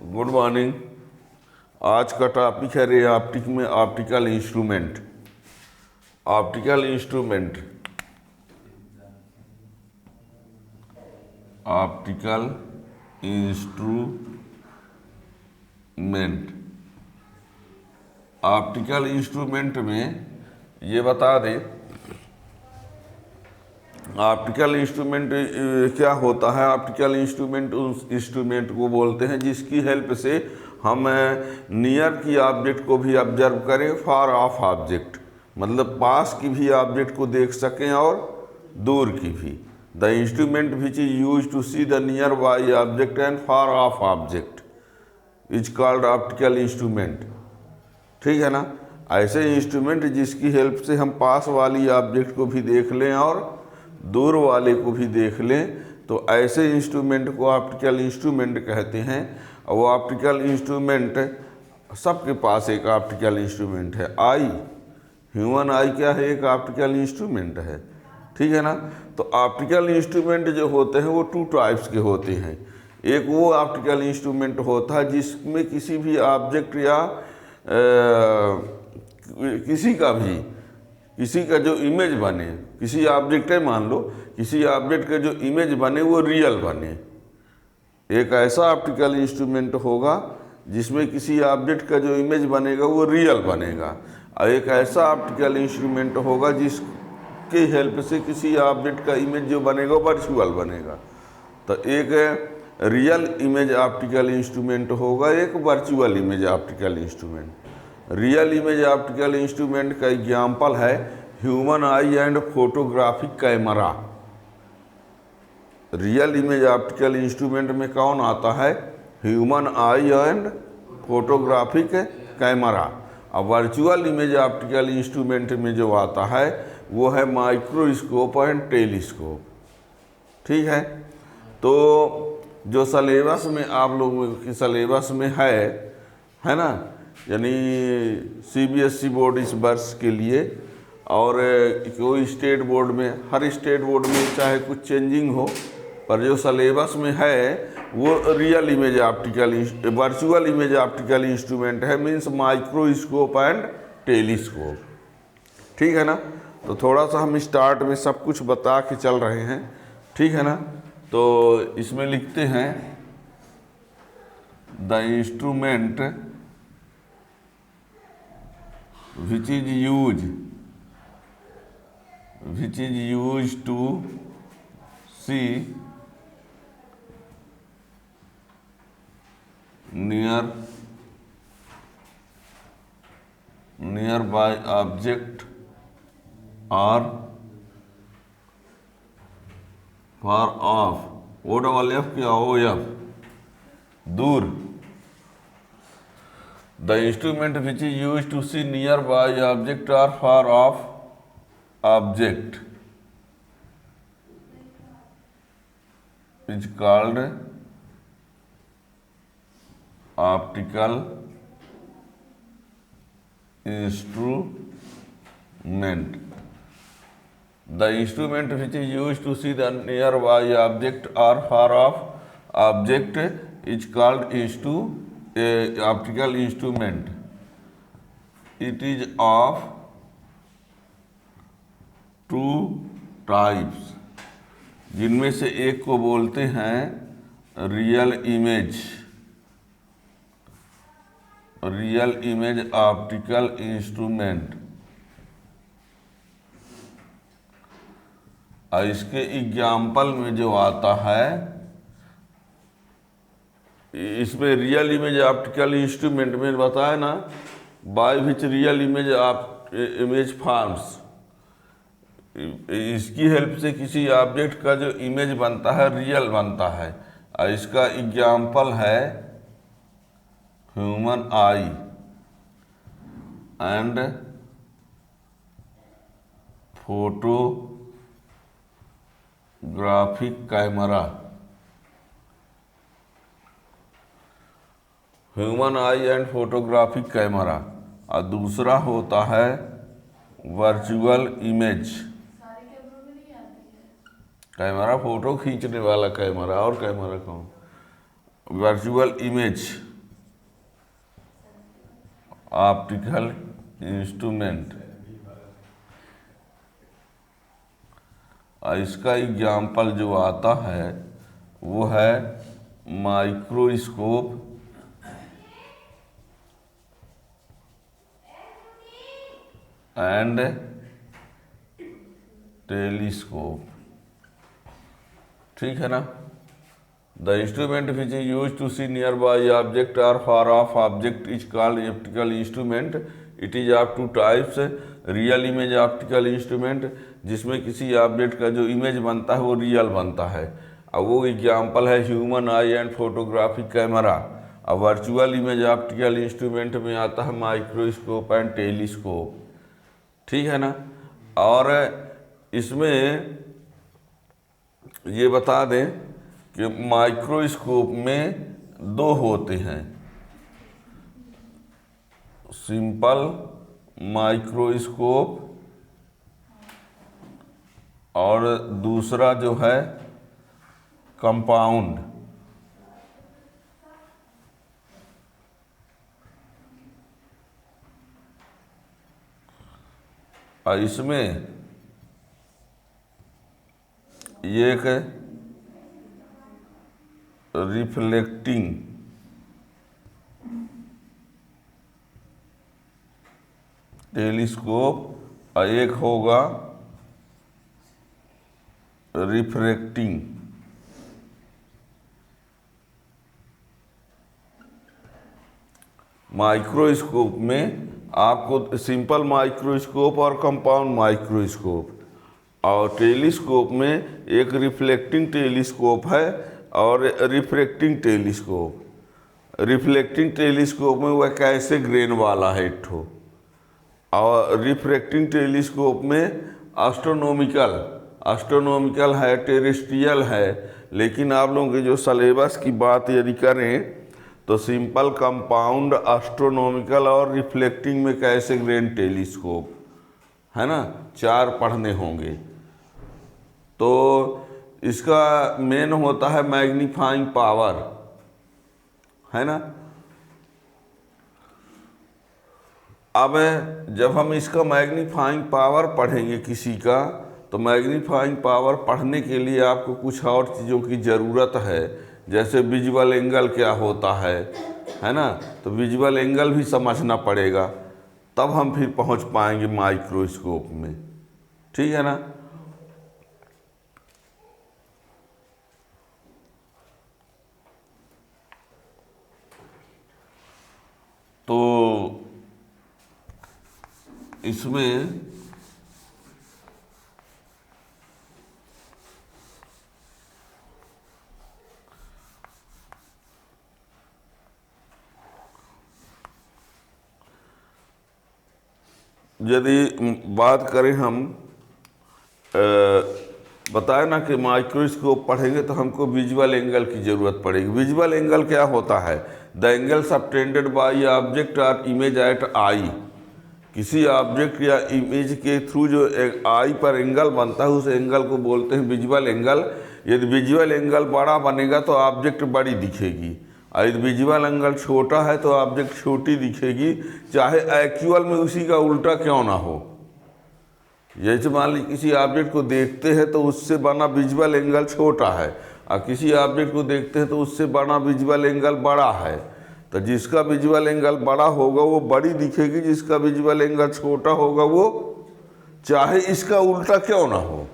Good morning. आज का topic है रे ऑप्टिक में optical instrument. Optical instrument optical instrument optical instrument में ये बता दें, ऑप्टिकल इंस्ट्रूमेंट क्या होता है। ऑप्टिकल इंस्ट्रूमेंट उस इंस्ट्रूमेंट को बोलते हैं जिसकी हेल्प से हम नियर की ऑब्जेक्ट को भी ऑब्जर्व करें, फार ऑफ ऑब्जेक्ट मतलब पास की भी ऑब्जेक्ट को देख सकें और दूर की भी। The instrument which is use to see the nearby object and far off object is called optical instrument. ठीक है ना। ऐसे इंस्ट्रूमेंट जिसकी हेल्प से हम पास वाली ऑब्जेक्ट को भी देख लें और दूर वाले को भी देख लें, तो ऐसे इंस्ट्रूमेंट को ऑप्टिकल इंस्ट्रूमेंट कहते हैं। और वो ऑप्टिकल इंस्ट्रूमेंट सबके पास एक ऑप्टिकल इंस्ट्रूमेंट है। आई, ह्यूमन आई क्या है, एक ऑप्टिकल इंस्ट्रूमेंट है। ठीक है ना। तो ऑप्टिकल इंस्ट्रूमेंट जो होते हैं वो टू टाइप्स के होते हैं। एक वो ऑप्टिकल इंस्ट्रूमेंट होता है जिसमें किसी भी ऑब्जेक्ट या किसी का जो इमेज बने, किसी ऑब्जेक्ट है, मान लो किसी ऑब्जेक्ट का जो इमेज बने वो रियल बने। एक ऐसा ऑप्टिकल इंस्ट्रूमेंट होगा जिसमें किसी ऑब्जेक्ट का जो इमेज बनेगा वो रियल बनेगा, और एक ऐसा ऑप्टिकल इंस्ट्रूमेंट होगा जिसके हेल्प से किसी ऑब्जेक्ट का इमेज जो बनेगा वो वर्चुअल बनेगा। तो एक रियल इमेज ऑप्टिकल इंस्ट्रूमेंट होगा, एक virtual image optical instrument. Real image optical instrument का एग्जाम्पल है human I and photographic camera. Real image optical instrument में कौन आता है, human I and photographic camera. और वर्चुअल इमेज ऑप्टिकल इंस्ट्रूमेंट में जो आता है वो है माइक्रोस्कोप एंड टेलीस्कोप। ठीक है। तो जो सलेबस में आप लोगों की सलेबस में है ना, यानी सीबीएसई बोर्ड इस वर्ष के लिए, और कोई स्टेट बोर्ड में, हर स्टेट बोर्ड में चाहे कुछ चेंजिंग हो, पर जो सलेबस में है वो real image optical virtual image optical instrument है, मीन्स माइक्रोस्कोप एंड टेलीस्कोप। ठीक है ना। तो थोड़ा सा हम स्टार्ट में सब कुछ बता के चल रहे हैं। ठीक है ना। तो इसमें लिखते हैं the instrument which is used to see nearby object or far off, O double F क्या O F, दूर। The instrument which is used to see nearby object or far off object is called optical instrument. The instrument which is used to see the nearby object or far off object is called optical instrument. It is of two types, जिनमें से एक को बोलते हैं real image optical instrument. और इसके example में जो आता है, इसमें रियल इमेज ऑप्टिकल इंस्ट्रूमेंट में बताया ना, by which real image forms, इसकी हेल्प से किसी ऑब्जेक्ट का जो इमेज बनता है रियल बनता है। और इसका एग्जाम्पल है human I and photographic camera. Human I and photographic camera. और दूसरा होता है वर्चुअल इमेज कैमरा, फोटो खींचने वाला कैमरा। और कैमरा कौन, वर्चुअल इमेज ऑप्टिकल इंस्ट्रूमेंट। इसका एग्जाम्पल जो आता है वो है माइक्रोस्कोप एंड टेलीस्कोप। ठीक है ना। The instrument which is use to see nearby object और far off object is called optical instrument. It is of two types, real image optical instrument, जिसमें किसी ऑब्जेक्ट का जो इमेज बनता है वो रियल बनता है। अब वो एग्जाम्पल है human I and photographic camera. अब वर्चुअल इमेज ऑप्टिकल इंस्ट्रूमेंट में आता है माइक्रोस्कोप एंड टेलीस्कोप। ठीक है ना। और इसमें ये बता दें कि माइक्रोस्कोप में दो होते हैं, सिंपल माइक्रोस्कोप और दूसरा जो है कंपाउंड। और इसमें ये एक रिफ्लेक्टिंग टेलीस्कोप और एक होगा रिफ्रैक्टिंग। माइक्रोस्कोप में आपको सिंपल माइक्रोस्कोप और कंपाउंड माइक्रोस्कोप, और टेलीस्कोप में एक रिफ्लेक्टिंग टेलीस्कोप है और रिफ्रैक्टिंग टेलीस्कोप। रिफ्लेक्टिंग टेलीस्कोप में वह कैसे ग्रेन वाला है एक ठो, और रिफ्रैक्टिंग टेलीस्कोप में एस्ट्रोनॉमिकल है, टेरेस्ट्रियल है। लेकिन आप लोगों के जो सलेबस की बात यदि करें तो सिंपल, कंपाउंड, एस्ट्रोनॉमिकल और रिफ्लेक्टिंग में कैसे ग्रेन टेलीस्कोप है ना, 4 पढ़ने होंगे। तो इसका मेन होता है मैग्नीफाइंग पावर, है ना। अब जब हम इसका मैग्नीफाइंग पावर पढ़ेंगे किसी का, तो मैग्नीफाइंग पावर पढ़ने के लिए आपको कुछ और चीज़ों की ज़रूरत है, जैसे विजुअल एंगल क्या होता है ना। तो विजुअल एंगल भी समझना पड़ेगा, तब हम फिर पहुंच पाएंगे माइक्रोस्कोप में। ठीक है ना। तो इसमें यदि बात करें हम, बताए ना कि माइक्रोस्कोप पढ़ेंगे तो हमको विजुअल एंगल की ज़रूरत पड़ेगी। विजुअल एंगल क्या होता है? The angle subtended by object और इमेज एट आई। किसी ऑब्जेक्ट या इमेज के थ्रू जो आई पर एंगल बनता है, उस एंगल को बोलते हैं विजुअल एंगल। यदि विजुअल एंगल बड़ा बनेगा तो ऑब्जेक्ट बड़ी दिखेगी, और यदि विजुअल एंगल छोटा है तो ऑब्जेक्ट छोटी दिखेगी, चाहे एक्चुअल में उसी का उल्टा क्यों ना हो। जैसे मान लीजिए किसी ऑब्जेक्ट को देखते हैं तो उससे बना विजुअल एंगल छोटा है, और किसी ऑब्जेक्ट को देखते हैं तो उससे बना विजुअल एंगल बड़ा है। तो जिसका विजुअल एंगल बड़ा होगा वो बड़ी दिखेगी, जिसका विजुअल एंगल छोटा होगा वो चाहे इसका उल्टा क्यों ना हो।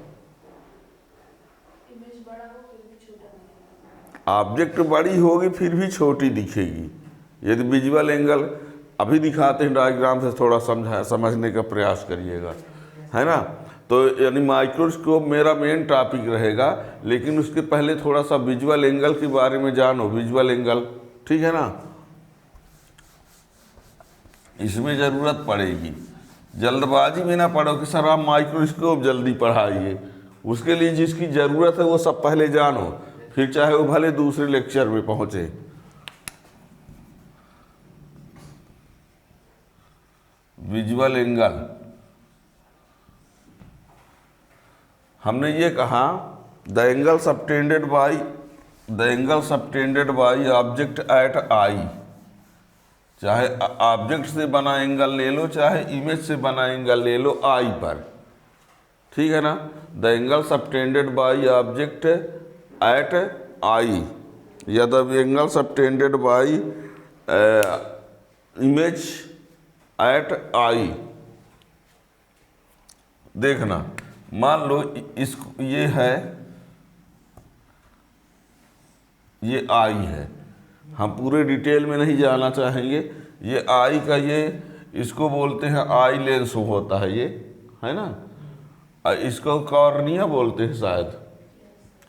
ऑब्जेक्ट बड़ी होगी फिर भी छोटी दिखेगी यदि विजुअल एंगल, अभी दिखाते हैं डायग्राम से, थोड़ा समझने का प्रयास करिएगा, है ना। तो यानी माइक्रोस्कोप मेरा मेन टॉपिक रहेगा, लेकिन उसके पहले थोड़ा सा विजुअल एंगल के बारे में जानो। विजुअल एंगल, ठीक है ना, इसमें ज़रूरत पड़ेगी। जल्दबाजी में ना पढ़ो कि सर आप माइक्रोस्कोप जल्दी पढ़ाइए। उसके लिए जिसकी ज़रूरत है वो सब पहले जानो, फिर चाहे वो भले दूसरे लेक्चर में पहुँचे। विजुअल एंगल, हमने ये कहा the angle subtended by object at eye. चाहे ऑब्जेक्ट से बना एंगल ले लो, चाहे इमेज से बना एंगल ले लो आई पर, ठीक है ना। The angle subtended by object at eye या the angle subtended by image at eye. देखना, मान लो इसको, ये है, ये आई है, हम पूरे डिटेल में नहीं जाना चाहेंगे। ये आई का, ये इसको बोलते हैं आई लेंस होता है, ये है ना। इसको कॉर्निया बोलते हैं, शायद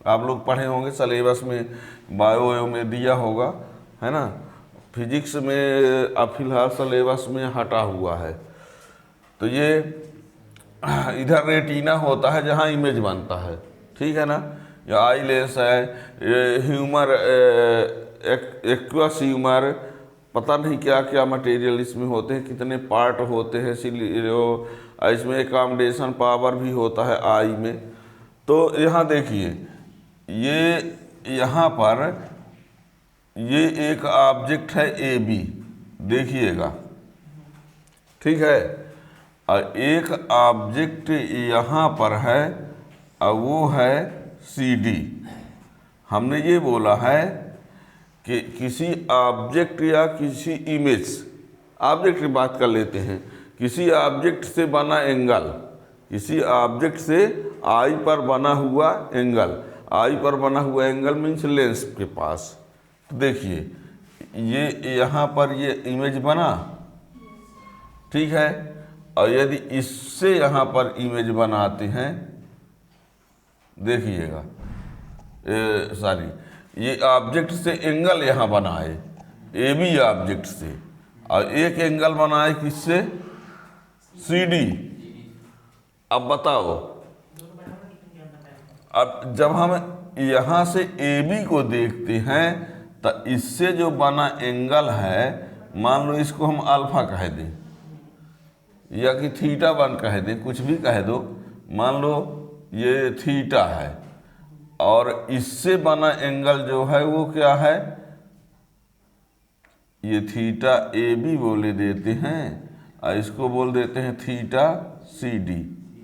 आप लोग पढ़े होंगे सिलेबस में, बायो में दिया होगा, है ना। फिजिक्स में अब फिलहाल सिलेबस में हटा हुआ है। तो ये इधर रेटिना होता है जहाँ इमेज बनता है, ठीक है ना। या आई लेंस है, ये ह्यूमर, एक्वस ह्यूमर, पता नहीं क्या क्या मटेरियल इसमें होते हैं, कितने पार्ट होते हैं, इसमें एकोमोडेशन पावर भी होता है आई में। तो यहाँ देखिए, ये यहाँ पर ये एक ऑब्जेक्ट है ए बी, देखिएगा, ठीक है। और एक ऑब्जेक्ट यहाँ पर है और वो है सी डी। हमने ये बोला है कि किसी ऑब्जेक्ट या किसी इमेज, ऑब्जेक्ट की बात कर लेते हैं, किसी ऑब्जेक्ट से बना एंगल, किसी ऑब्जेक्ट से आई पर बना हुआ एंगल, आई पर बना हुआ एंगल मीन्स लेंस के पास। तो देखिए, ये यहाँ पर ये इमेज बना, ठीक है। और यदि इससे यहाँ पर इमेज बनाते हैं, देखिएगा, सॉरी, ये ऑब्जेक्ट से एंगल यहाँ बनाए, ए बी ऑब्जेक्ट से, और एक एंगल बनाए किससे, सी डी। अब बताओ, अब जब हम यहाँ से ए बी को देखते हैं तो इससे जो बना एंगल है, मान लो इसको हम अल्फा कह दें या कि थीटा वन कह दें, कुछ भी कह दो, मान लो ये थीटा है, और इससे बना एंगल जो है वो क्या है, ये थीटा ए बी बोले देते हैं, और इसको बोल देते हैं थीटा सी डी।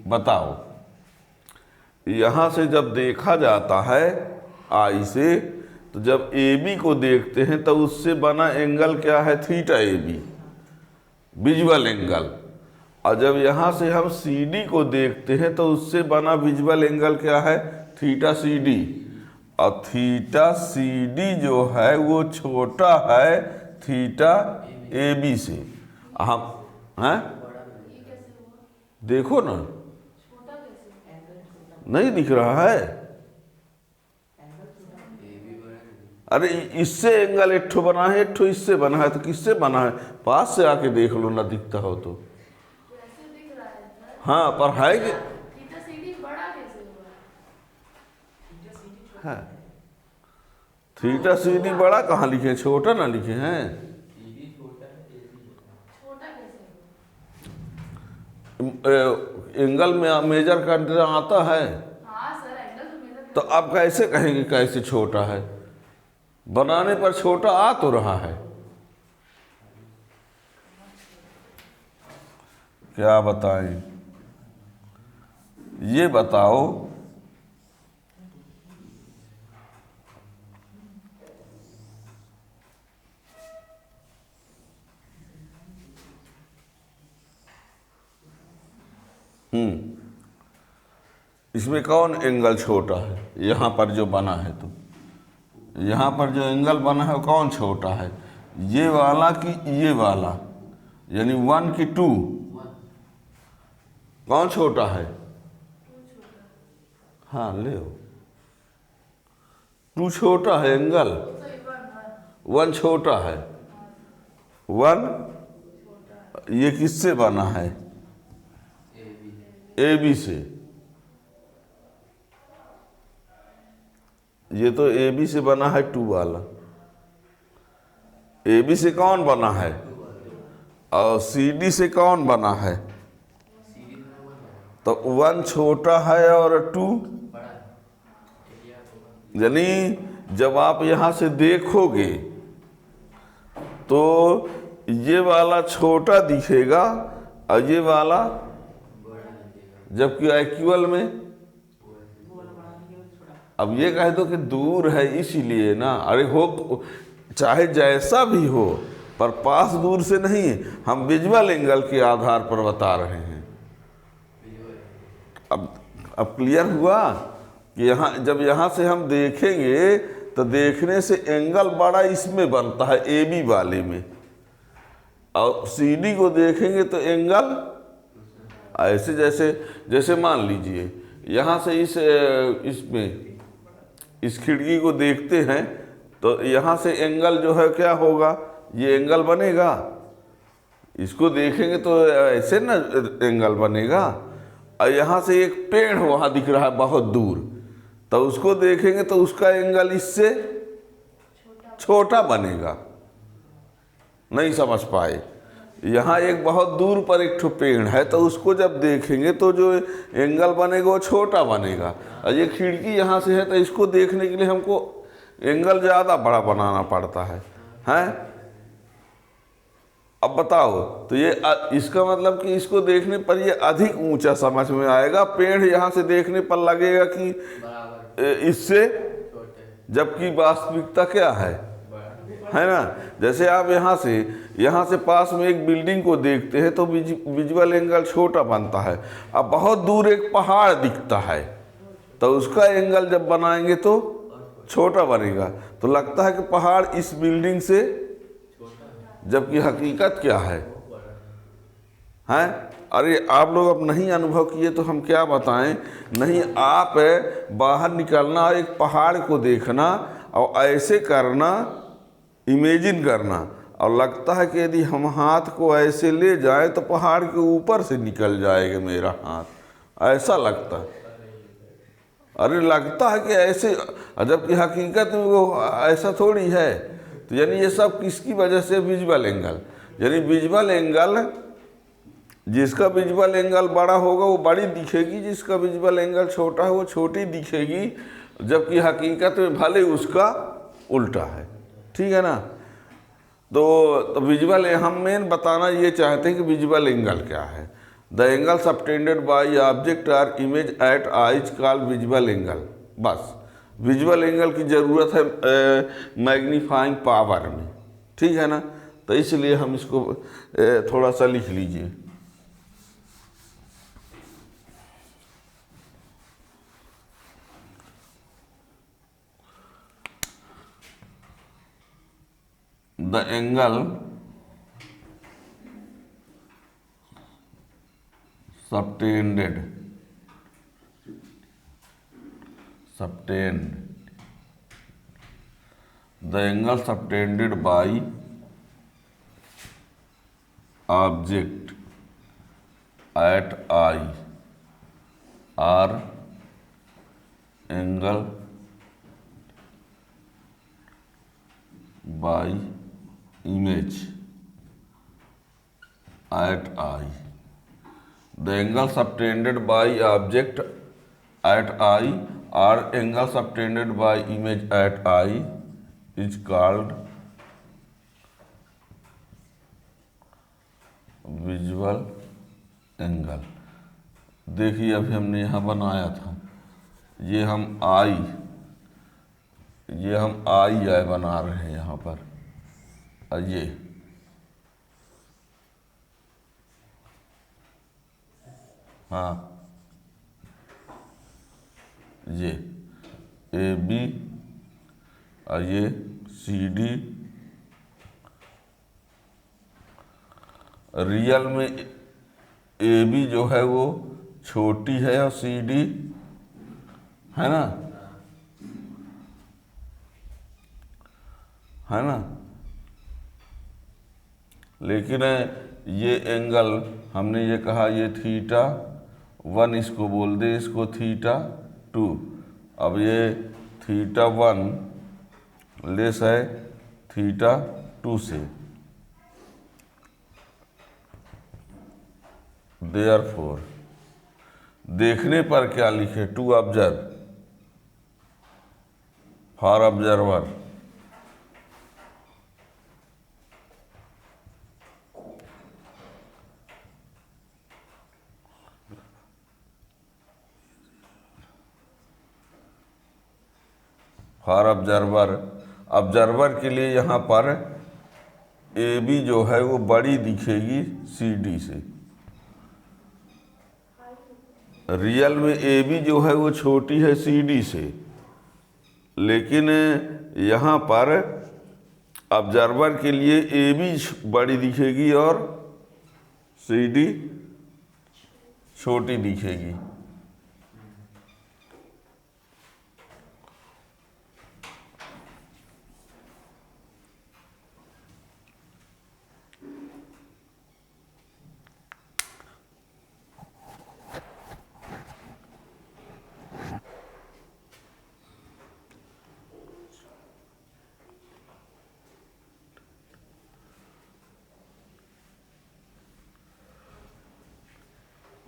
बताओ, यहाँ से जब देखा जाता है आई से, तो जब ए बी को देखते हैं तो उससे बना एंगल क्या है, theta A B, visual angle. और जब यहाँ से हम सी डी को देखते हैं तो उससे बना विजुअल एंगल क्या है, थीटा सी डी। और थीटा सी डी जो है वो छोटा है थीटा ए बी से। हम हैं, देखो ना, नहीं दिख रहा है। अरे इससे एंगल एक ठो बना है, एक ठो इससे बना है, तो किससे बना है, पास से आके देख लो ना, दिखता हो तो। हाँ, पर है कि है, थीटा सी डी बड़ा कहाँ लिखे हैं, छोटा ना लिखे हैं। एंगल में मेजर करना आता है, तो आप कैसे कहेंगे कैसे छोटा है, बनाने पर छोटा आ तो रहा है। क्या बताएं, ये बताओ, इसमें कौन एंगल छोटा है, यहाँ पर जो बना है, तो यहाँ पर जो एंगल बना है वो कौन छोटा है, ये वाला कि ये वाला, यानी 1 की 2, कौन छोटा है। हाँ ले, 2 छोटा है एंगल, 1 छोटा है। 1 ये किससे बना है, ए बी से। ये तो ए बी से बना है 2 वाला, ए बी से कौन बना है, और सी डी से कौन बना है, तो 1 छोटा है और 2, यानी जब आप यहाँ से देखोगे तो ये वाला छोटा दिखेगा और ये वाला, जबकि इक्वल में, अब ये कह दो कि दूर है इसीलिए ना, अरे हो चाहे जैसा भी हो पर पास दूर से नहीं, हम विजुअल एंगल के आधार पर बता रहे हैं। अब क्लियर हुआ कि यहाँ जब यहाँ से हम देखेंगे तो देखने से एंगल बड़ा इसमें बनता है ए बी वाले में, और सी डी को देखेंगे तो एंगल ऐसे, जैसे मान लीजिए यहाँ से इसमें इस खिड़की को देखते हैं तो यहाँ से एंगल जो है क्या होगा, ये एंगल बनेगा। इसको देखेंगे तो ऐसे ना एंगल बनेगा, और यहाँ से एक पेड़ वहाँ दिख रहा है बहुत दूर, तो उसको देखेंगे तो उसका एंगल इससे छोटा बनेगा। नहीं समझ पाए? यहाँ एक बहुत दूर पर एक ठो पेड़ है, तो उसको जब देखेंगे तो जो एंगल बनेगा वो छोटा बनेगा, और ये खिड़की यहाँ से है तो इसको देखने के लिए हमको एंगल ज़्यादा बड़ा बनाना पड़ता है, हैं? अब बताओ, तो ये इसका मतलब कि इसको देखने पर ये अधिक ऊंचा समझ में आएगा, पेड़ यहाँ से देखने पर लगेगा कि इससे, जबकि वास्तविकता क्या है ना? जैसे आप यहाँ से पास में एक बिल्डिंग को देखते हैं तो विजुअल एंगल छोटा बनता है। अब बहुत दूर एक पहाड़ दिखता है तो उसका एंगल जब बनाएंगे तो छोटा बनेगा, तो लगता है कि पहाड़ इस बिल्डिंग से, जबकि हकीकत क्या है? अरे आप लोग अब नहीं अनुभव किए तो हम क्या बताएं। नहीं, आप बाहर निकलना, एक पहाड़ को देखना और ऐसे करना, इमेजिन करना, और लगता है कि यदि हम हाथ को ऐसे ले जाए तो पहाड़ के ऊपर से निकल जाएगा मेरा हाथ, ऐसा लगता है। अरे लगता है कि ऐसे, जबकि हकीकत में वो ऐसा थोड़ी है। तो यानी ये सब किसकी वजह से? Visual angle. यानी विजुअल एंगल, जिसका विजुअल एंगल बड़ा होगा वो बड़ी दिखेगी, जिसका विजुअल एंगल छोटा है वो छोटी दिखेगी, जबकि हकीकत में भले उसका उल्टा है। ठीक है ना? तो विजुअल, हम मेन बताना ये चाहते हैं कि विजुअल एंगल क्या है। The angle subtended by object or image at eyes called visual angle. बस विजुअल एंगल की ज़रूरत है मैग्नीफाइंग पावर में। ठीक है ना? तो इसलिए हम इसको थोड़ा सा लिख लीजिए। The angle subtended the angle subtended by object at eye or angle by image at eye. The angle subtended by object at eye or angle subtended by image at eye is called visual angle. देखिए अभी हमने यहाँ बनाया था, ये हम आई बना रहे हैं यहाँ पर, और ये ये ए बी और ये सी डी। रियल में ए बी जो है वो छोटी है और सी डी है ना, लेकिन ये एंगल हमने ये कहा ये थीटा 1 इसको बोल दे, इसको थीटा 2। अब ये थीटा 1 लेस है थीटा 2 से, देयरफॉर देखने पर क्या लिखे? To observe, for observer. For observer, observer के लिए यहाँ पर ए बी जो है वो बड़ी दिखेगी सी डी से, रियल में ए बी जो है वो छोटी है सी डी से, लेकिन यहाँ पर ऑब्जर्वर के लिए ए बी बड़ी दिखेगी और सी डी छोटी दिखेगी।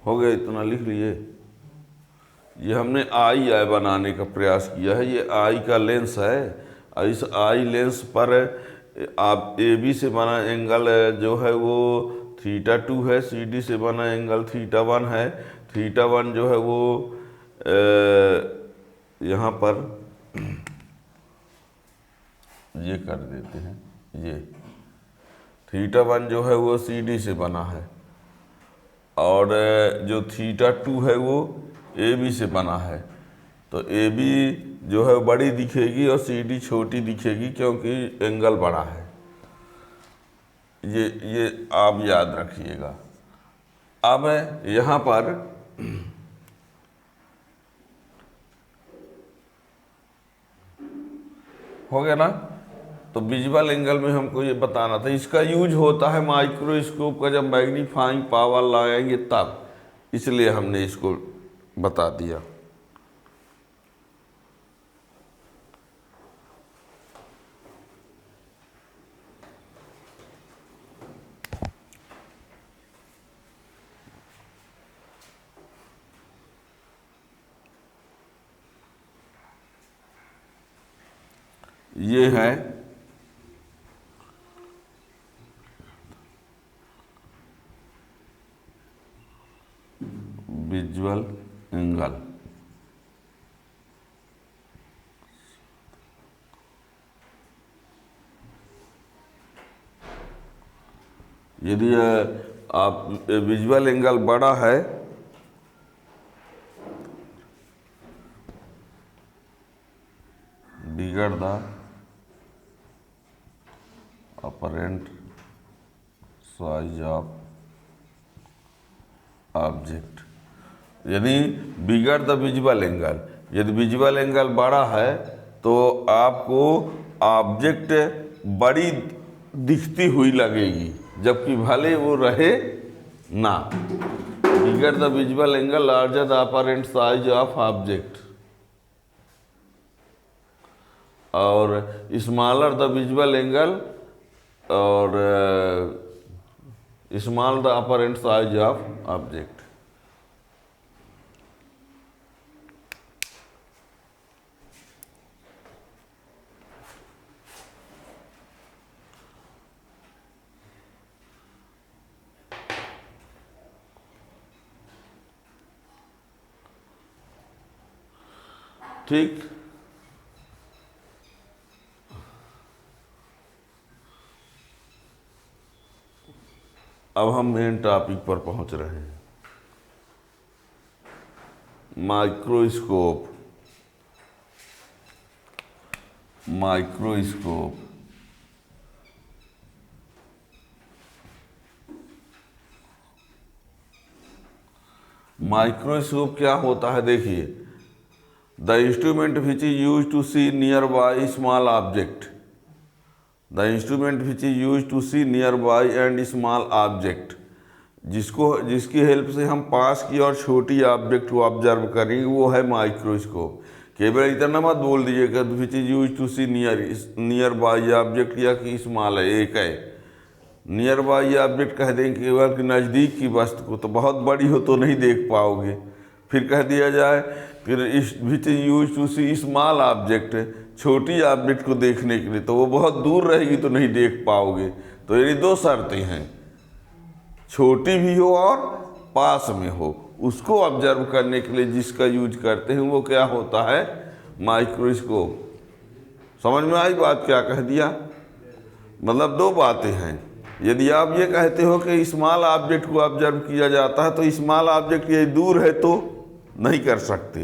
हो गया, इतना लिख लिए। ये हमने आई बनाने का प्रयास किया है। ये आई का लेंस है और इस आई लेंस पर आप ए बी से बना एंगल जो है वो θ2 है, सी डी से बना एंगल θ1 है। θ1 जो है वो यहाँ पर ये कर देते हैं, ये θ1 जो है वो सी डी से बना है और जो θ2 है वो ए बी से बना है। तो ए बी जो है बड़ी दिखेगी और सी डी छोटी दिखेगी क्योंकि एंगल बड़ा है। ये आप याद रखिएगा। अब यहाँ पर हो गया ना। तो विजुअल एंगल में हमको ये बताना था। इसका यूज होता है माइक्रोस्कोप का जब मैग्नीफाइंग पावर लगाएंगे तब, इसलिए हमने इसको बता दिया। ये है विजुअल एंगल। यदि आप विजुअल एंगल बड़ा है bigger the apparent size of object, यदि बिगर द विजुअल एंगल, यदि विजुअल एंगल बड़ा है तो आपको ऑब्जेक्ट बड़ी दिखती हुई लगेगी, जबकि भले वो रहे ना। Bigger the visual angle larger the apparent size of object और स्मॉलर द विजुअल एंगल और small the apparent size of object. ठीक। अब हम मेन टॉपिक पर पहुंच रहे हैं। माइक्रोस्कोप। माइक्रोस्कोप माइक्रोस्कोप क्या होता है? देखिए, the instrument which is use to see nearby small object, the instrument which is use to see nearby and small object, जिसकी हेल्प से हम पास की और छोटी ऑब्जेक्ट को ऑब्जर्व करेंगे, वो है माइक्रोस्कोप। केवल इतना मत बोल दीजिएगा which is use to see nearby object या कि स्मॉल है, एक है। नियर बाय ऑब्जेक्ट कह देंगे केवल कि नज़दीक की वस्तु को, तो बहुत बड़ी हो तो नहीं देख पाओगे। फिर कह दिया जाए फिर which is use to see small object, छोटी ऑब्जेक्ट को देखने के लिए, तो वो बहुत दूर रहेगी तो नहीं देख पाओगे। तो ये दो शर्तें हैं, छोटी भी हो और पास में हो। उसको ऑब्जर्व करने के लिए जिसका यूज करते हैं वो क्या होता है? माइक्रोस्कोप। समझ में आई बात? क्या कह दिया? मतलब दो बातें हैं। यदि आप ये कहते हो कि स्मॉल ऑब्जेक्ट को ऑब्जर्व किया जाता है तो स्मॉल ऑब्जेक्ट ये दूर है तो नहीं कर सकते,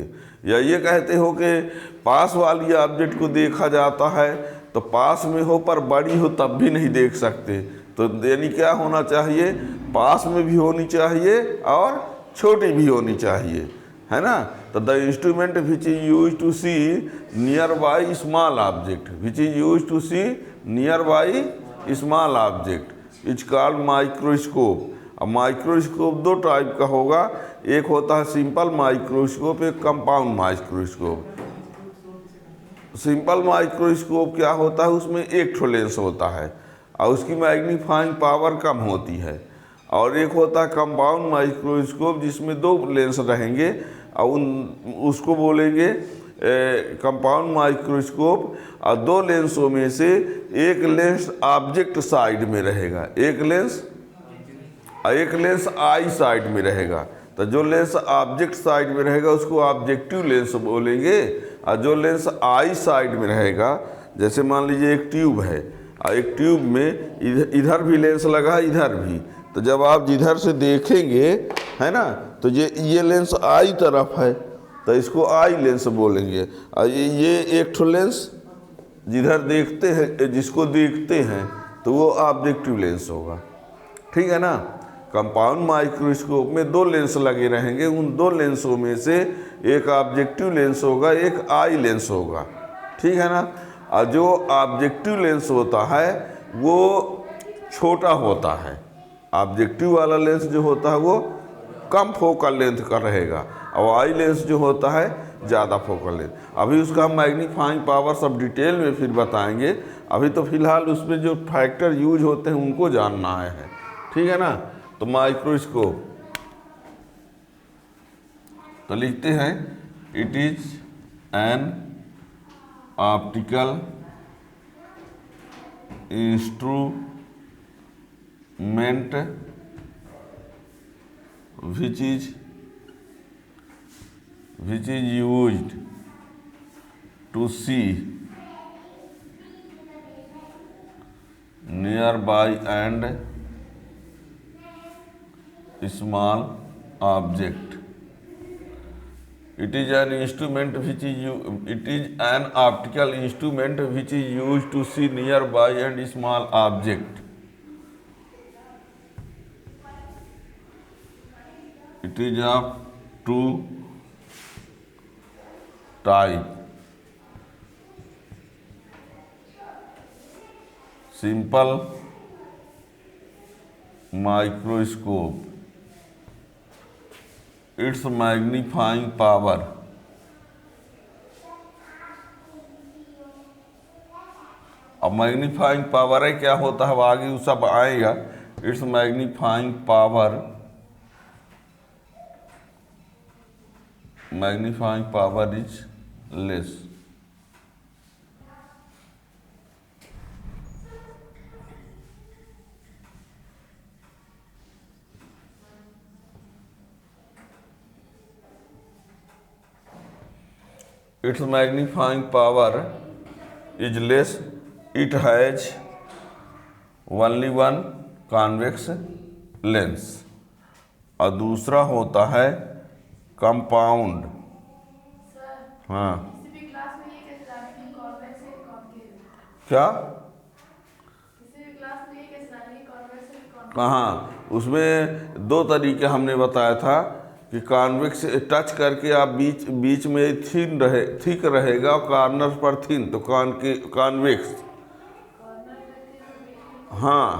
या ये कहते हो कि पास वाली ऑब्जेक्ट को देखा जाता है तो पास में हो पर बड़ी हो तब भी नहीं देख सकते, तो यानी क्या होना चाहिए? पास में भी होनी चाहिए और छोटी भी होनी चाहिए, है ना? तो the instrument which is use to see nearby small object, which is use to see nearby small object is called microscope. अब माइक्रोस्कोप दो टाइप का होगा, एक होता है सिंपल माइक्रोस्कोप, एक कंपाउंड माइक्रोस्कोप। सिंपल माइक्रोस्कोप क्या होता है? उसमें एक ठो लेंस होता है और उसकी मैग्नीफाइंग पावर कम होती है, और एक होता है कंपाउंड माइक्रोस्कोप जिसमें दो लेंस रहेंगे और उसको बोलेंगे कंपाउंड माइक्रोस्कोप, और दो लेंसों में से एक लेंस ऑब्जेक्ट साइड में रहेगा, एक लेंस आई साइड में रहेगा। तो जो लेंस ऑब्जेक्ट साइड में रहेगा उसको ऑब्जेक्टिव लेंस बोलेंगे, और जो लेंस आई साइड में रहेगा, जैसे मान लीजिए एक ट्यूब है और एक ट्यूब में इधर भी लेंस लगा है इधर भी, तो जब आप जिधर से देखेंगे, है ना, तो ये लेंस आई तरफ है तो इसको आई लेंस बोलेंगे, और ये एक ठो लेंस जिधर देखते हैं, जिसको देखते हैं, तो वो ऑब्जेक्टिव लेंस होगा। ठीक है ना? कंपाउंड माइक्रोस्कोप में दो लेंस लगे रहेंगे, उन दो लेंसों में से एक ऑब्जेक्टिव लेंस होगा, एक आई लेंस होगा। ठीक है ना? और जो ऑब्जेक्टिव लेंस होता है वो छोटा होता है, ऑब्जेक्टिव वाला लेंस जो होता है वो कम फोकल लेंथ का रहेगा, और आई लेंस जो होता है ज़्यादा फोकल लेंथ। अभी उसका हम मैग्नीफाइंग पावर सब डिटेल में फिर बताएंगे, अभी तो फिलहाल उसमें जो फैक्टर यूज होते हैं उनको जानना है। ठीक है ना? तो माइक्रोस्कोप तो लिखते हैं it is an optical instrument which is used to see nearby and small object. It is an instrument which is it is an optical instrument which is used to see nearby and small object. It is of two type: simple microscope. Its magnifying power अब magnifying power है क्या होता है, वो आगे वो सब आएगा। It's magnifying power is less. Its magnifying power is less. It has only one convex lens। और दूसरा होता है कंपाउंड। हाँ क्या? कहाँ? उसमें दो तरीके हमने बताया था कि कॉन्वेक्स टच करके आप बीच में थिक रहेगा और कॉर्नर पर थिन, तो कॉन्वेक्स। हाँ,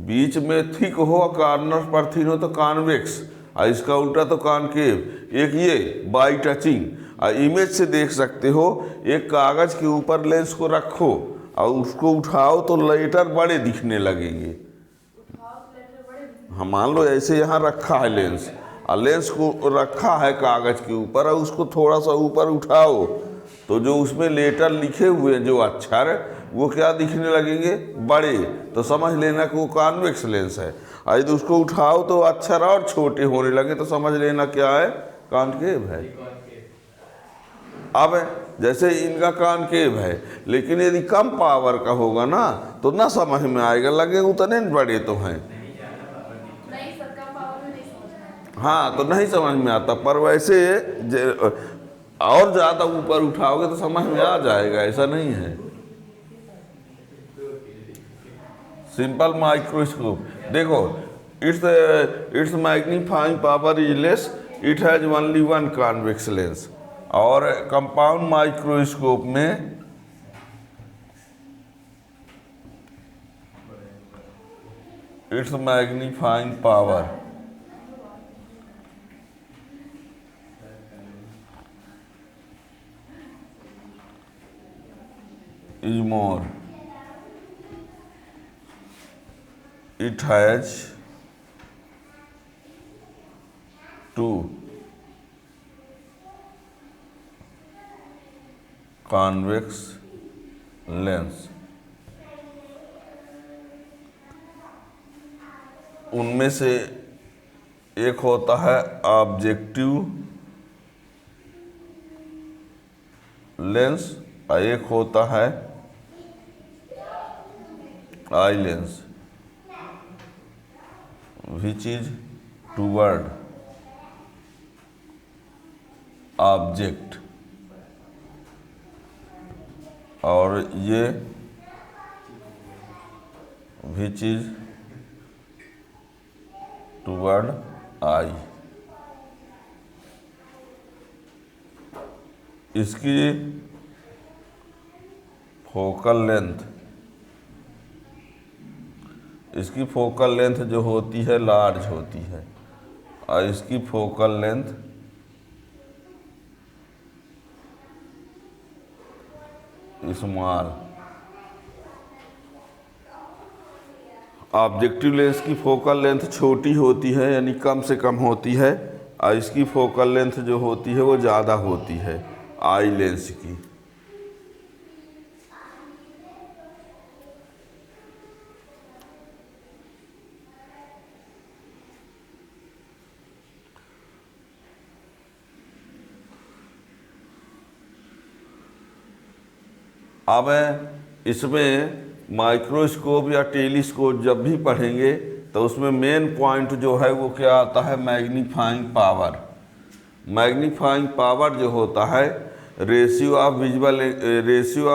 बीच में थिक हो और कॉर्नर पर थिन हो तो कॉन्वेक्स, और इसका उल्टा तो कॉनकेव। एक ये बाई टचिंग, और इमेज से देख सकते हो, एक कागज़ के ऊपर लेंस को रखो और उसको उठाओ तो लेटर बड़े दिखने लगेंगे। हाँ, मान लो ऐसे यहाँ रखा है लेंस, और लेंस को रखा है कागज़ के ऊपर और उसको थोड़ा सा ऊपर उठाओ तो जो उसमें लेटर लिखे हुए हैं, जो अक्षर, वो क्या दिखने लगेंगे? बड़े। तो समझ लेना कि वो कॉन्वेक्स लेंस है। और यदि उसको उठाओ तो अक्षर और छोटे होने लगे तो समझ लेना क्या है? कॉनकेव है। अब जैसे इनका कॉनकेव है, लेकिन यदि कम पावर का होगा ना तो ना समझ में आएगा, लगे उतने बड़े तो हैं। नहीं सर, कम पावर में नहीं समझ में आया। हाँ तो नहीं समझ में आता, पर वैसे और ज़्यादा ऊपर उठाओगे तो समझ में आ जाएगा, ऐसा नहीं है। सिंपल माइक्रोस्कोप देखो, it's magnifying power is less, it has only one convex lens. और कंपाउंड माइक्रोस्कोप में it's magnifying power is more, it has two convex lens। उनमें से एक होता है ऑब्जेक्टिव लेंस और एक होता है eye lens, which is toward object. और ये विच इज टूवर्ड आई। इसकी फोकल लेंथ, इसकी फोकल लेंथ जो होती है लार्ज होती है, और इसकी focal length small. Objective lens की फोकल लेंथ छोटी होती है, यानी कम से कम होती है, और इसकी फोकल लेंथ जो होती है वो ज़्यादा होती है आई लेंस की। अब इसमें माइक्रोस्कोप या टेलीस्कोप जब भी पढ़ेंगे तो उसमें मेन पॉइंट जो है वो क्या आता है, मैग्नीफाइंग पावर। मैग्नीफाइंग पावर जो होता है ratio of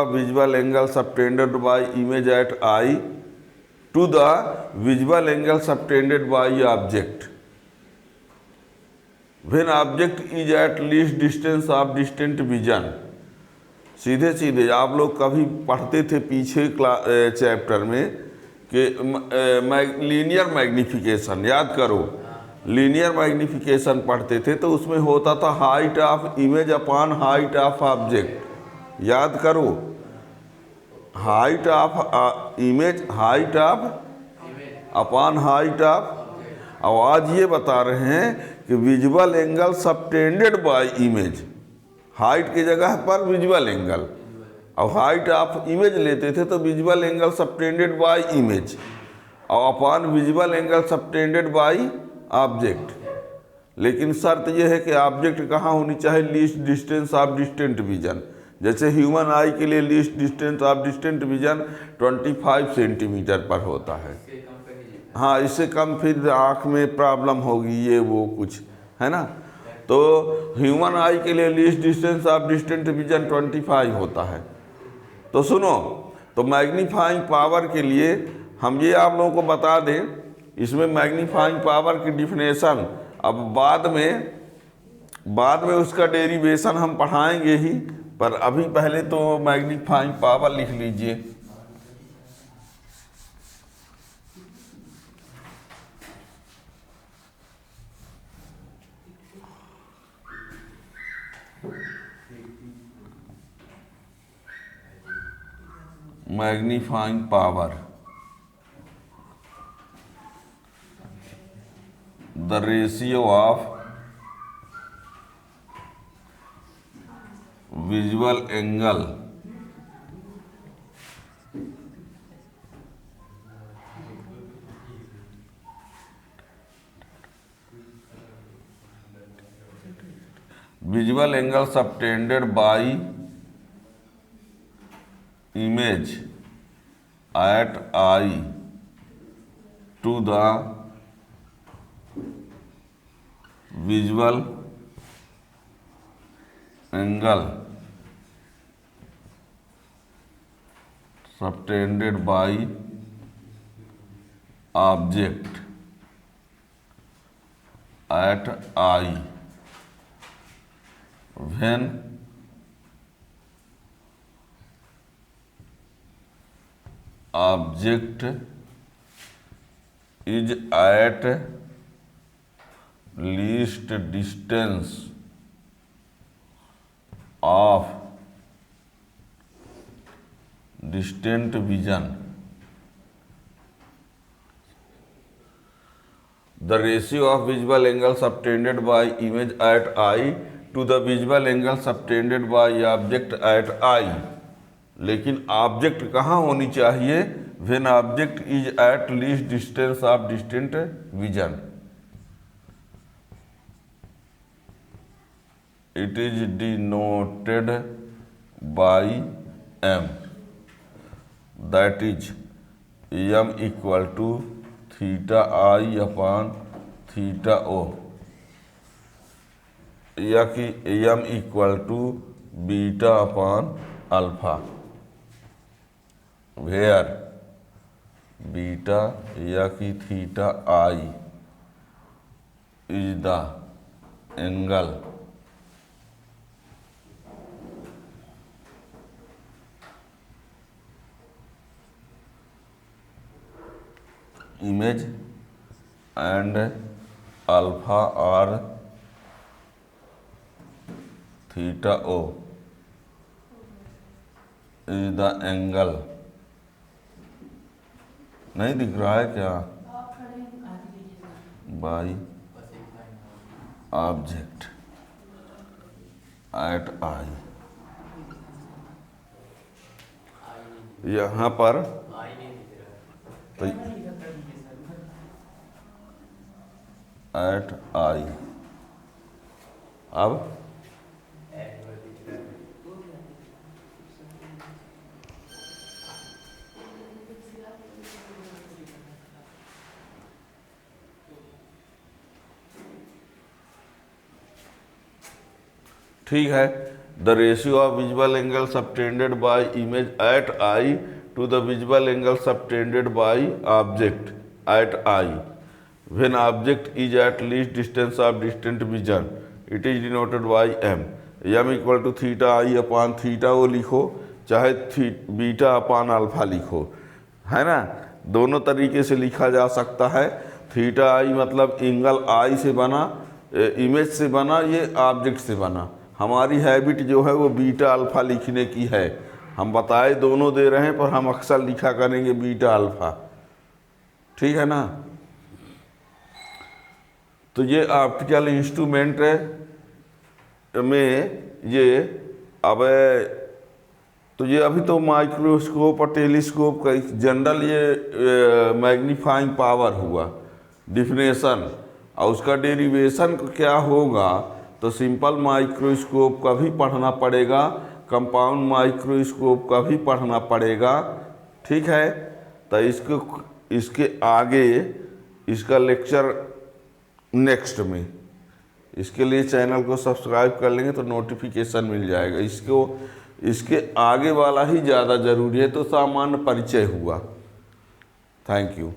visual angle subtended by image at eye to the visual angle subtended by object when object is at least distance of distant vision. सीधे सीधे आप लोग कभी पढ़ते थे पीछे चैप्टर में कि लीनियर मैग्नीफिकेशन, याद करो लीनियर मैग्नीफिकेशन पढ़ते थे तो उसमें होता था height of image upon height of object. याद करो, height of image, height of upon height of. अब आज ये बता रहे हैं कि visual angle subtended by image, height की जगह पर विजुअल एंगल। अब हाइट ऑफ इमेज लेते थे तो visual angle subtended by image और upon visual angle subtended by object. लेकिन शर्त यह है कि ऑब्जेक्ट कहाँ होनी चाहिए, least distance of distant vision. जैसे ह्यूमन आई के लिए least distance of distant vision 25 centimetre पर होता है। हाँ, इससे कम फिर आँख में प्रॉब्लम होगी, ये वो कुछ है ना। तो ह्यूमन आई के लिए least distance of distant vision 25 होता है। तो सुनो, तो मैग्नीफाइंग पावर के लिए हम ये आप लोगों को बता दें, इसमें मैग्नीफाइंग पावर की डिफिनेशन अब बाद में उसका डेरिवेशन हम पढ़ाएंगे ही, पर अभी पहले तो मैग्नीफाइंग पावर लिख लीजिए। Magnifying power, the ratio of visual angle subtended by image at eye to the visual angle subtended by object at eye when object is at least distance of distant vision. The ratio of visual angle subtended by image at eye to the visual angle subtended by object at eye. लेकिन object कहाँ होनी चाहिए? When object is at least distance of distant vision. It is denoted by m. That is m equal to theta I upon theta o, या कि m equal to beta upon alpha, where beta या कि theta I is the angle image and alpha or theta o is the angle. नहीं दिख रहा है क्या? by object at eye. यहाँ पर तो at eye. अब ठीक है. The ratio of visual angle subtended by image at eye to the visual angle subtended by object at eye when object is at least distance of distant vision, it is denoted by M. M equal to theta I upon theta O लिखो, चाहे beta अपान alpha लिखो, है ना. दोनों तरीके से लिखा जा सकता है. थीटा आई मतलब एंगल आई से बना, इमेज से बना, ये ऑब्जेक्ट से बना. हमारी हैबिट जो है वो बीटा अल्फ़ा लिखने की है. हम बताए दोनों दे रहे हैं पर हम अक्सर लिखा करेंगे बीटा अल्फ़ा. ठीक है ना. तो ये ऑप्टिकल इंस्ट्रूमेंट में ये अब तो ये अभी तो माइक्रोस्कोप और टेलीस्कोप का जनरल ये मैग्नीफाइंग पावर हुआ, डिफिनेशन, और उसका डेरिवेशन क्या होगा तो सिंपल माइक्रोस्कोप का भी पढ़ना पड़ेगा, कंपाउंड माइक्रोस्कोप का भी पढ़ना पड़ेगा. ठीक है. तो इसके आगे इसका लेक्चर नेक्स्ट में, इसके लिए चैनल को सब्सक्राइब कर लेंगे तो नोटिफिकेशन मिल जाएगा. इसके आगे वाला ही ज़्यादा ज़रूरी है. तो सामान्य परिचय हुआ. Thank you.